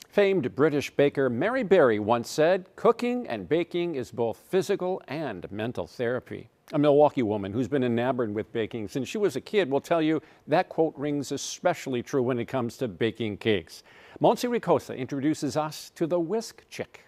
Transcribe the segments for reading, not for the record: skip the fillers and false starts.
Famed British baker Mary Berry once said, "Cooking and baking is both physical and mental therapy." A Milwaukee woman who's been enamored with baking since she was a kid will tell you that quote rings especially true when it comes to baking cakes. Monse Ricosa introduces us to the Whisk Chick.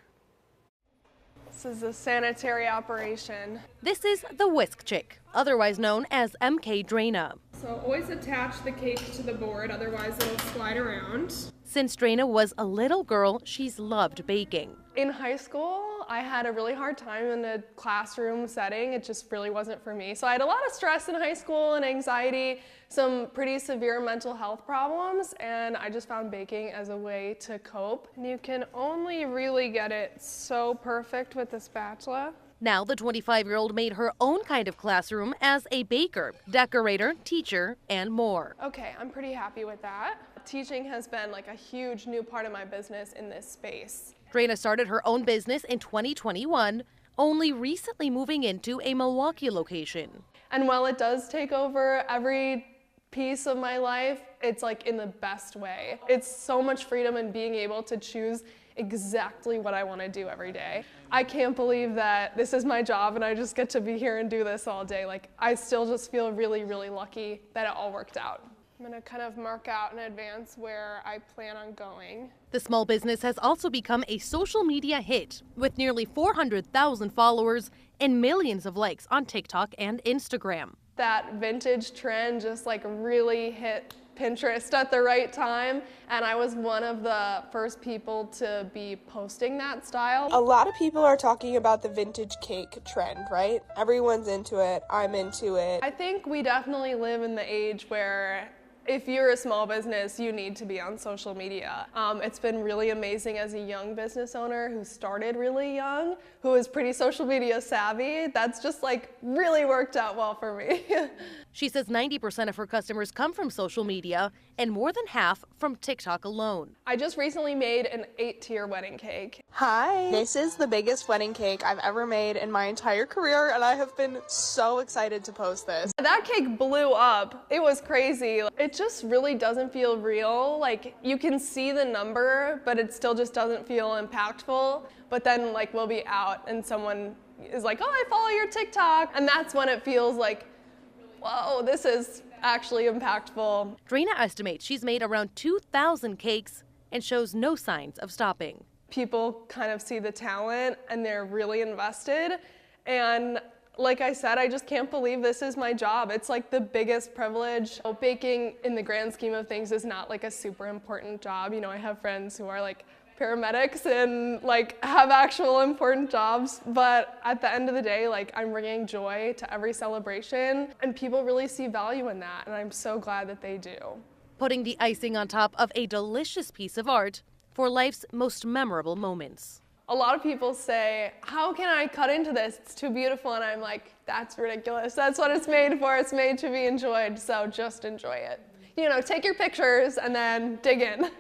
This is a sanitary operation. This is the Whisk Chick, otherwise known as MK Drana. So always attach the cake to the board, otherwise it'll slide around. Since Drana was a little girl, she's loved baking. In high school, I had a really hard time in a classroom setting. It just really wasn't for me. So I had a lot of stress in high school and anxiety, some pretty severe mental health problems, and I just found baking as a way to cope. And you can only really get it so perfect with the spatula. Now the 25-year-old made her own kind of classroom as a baker, decorator, teacher, and more. Okay, I'm pretty happy with that. Teaching has been like a huge new part of my business in this space. Drana started her own business in 2021, only recently moving into a Milwaukee location. And while it does take over every piece of my life, it's like in the best way. It's so much freedom in being able to choose exactly what I want to do every day. I can't believe that this is my job and I just get to be here and do this all day. Like, I still just feel really, really lucky that it all worked out. I'm going to kind of mark out in advance where I plan on going. The small business has also become a social media hit with nearly 400,000 followers and millions of likes on TikTok and Instagram. That vintage trend just like really hit Pinterest at the right time, and I was one of the first people to be posting that style. A lot of people are talking about the vintage cake trend, right? Everyone's into it. I'm into it. I think we definitely live in the age where if you're a small business, you need to be on social media. It's been really amazing as a young business owner who started really young, who is pretty social media savvy. That's just like really worked out well for me. She says 90% of her customers come from social media and more than half from TikTok alone. I just recently made an 8-tier wedding cake. Hi, this is the biggest wedding cake I've ever made in my entire career, and I have been so excited to post this. That cake blew up. It was crazy. It just really doesn't feel real. Like, you can see the number, but it still just doesn't feel impactful. But then like we'll be out and someone is like, "Oh, I follow your TikTok." And that's when it feels like, whoa, this is actually impactful. Drana estimates she's made around 2,000 cakes and shows no signs of stopping. People kind of see the talent and they're really invested. And like I said, I just can't believe this is my job. It's like the biggest privilege. Baking in the grand scheme of things is not like a super important job. You know, I have friends who are like paramedics and like have actual important jobs, but at the end of the day, like, I'm bringing joy to every celebration and people really see value in that, and I'm so glad that they do. Putting the icing on top of a delicious piece of art for life's most memorable moments. A lot of people say, "How can I cut into this? It's too beautiful." And I'm like, that's ridiculous. That's what it's made for. It's made to be enjoyed, so just enjoy it. You know, take your pictures and then dig in.